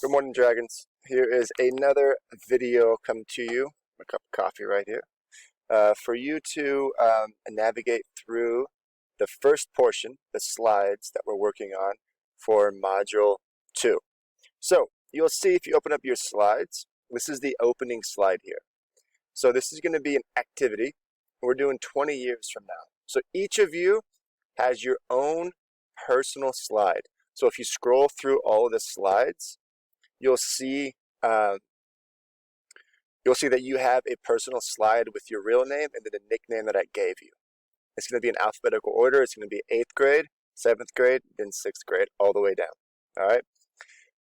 Good morning, Dragons. Here is another video come to you, a cup of coffee right here, for you to navigate through the first portion, the slides that we're working on for Module 2. So, you'll see if you open up your slides, this is the opening slide here. So this is going to be an activity. We're doing 20 years from now. So each of you has your own personal slide. So if you scroll through all of the slides, you'll see that you have a personal slide with your real name and then the nickname that I gave you. It's going to be in alphabetical order. It's going to be 8th grade, 7th grade, then 6th grade, all the way down. All right?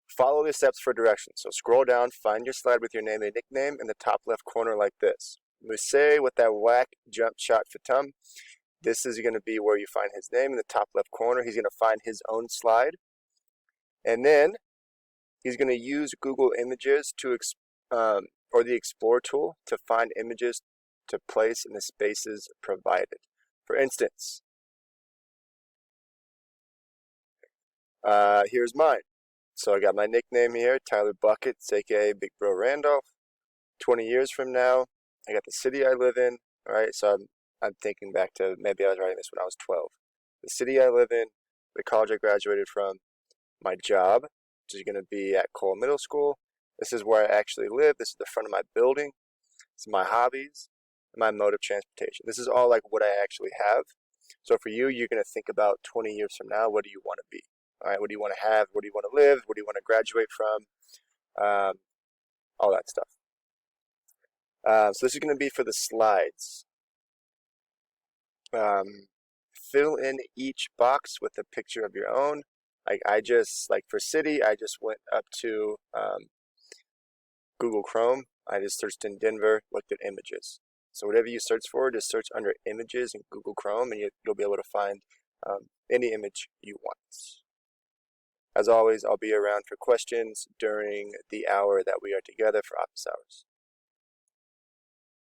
Follow the steps for directions. So scroll down, find your slide with your name and nickname in the top left corner like this. Musée with that whack jump shot Fatum. This is going to be where you find his name in the top left corner. He's going to find his own slide. And then he's going to use Google Images to or the Explore tool to find images to place in the spaces provided. For instance, here's mine. So I got my nickname here, Tyler Buckets, aka Big Bro Randolph. 20 years from now, I got the city I live in. All right, so I'm thinking back to maybe I was writing this when I was 12. The city I live in, the college I graduated from, my job, which is going to be at Cole Middle School. This is where I actually live. This is the front of my building. This is my hobbies, and my mode of transportation. This is all like what I actually have. So for you, you're going to think about 20 years from now, what do you want to be? All right, what do you want to have? Where do you want to live? Where do you want to graduate from? All that stuff. So this is going to be for the slides. Fill in each box with a picture of your own. Like for city, I just went up to Google Chrome. I just searched in Denver, looked at images. So whatever you search for, just search under images in Google Chrome, and you'll be able to find any image you want. As always, I'll be around for questions during the hour that we are together for office hours.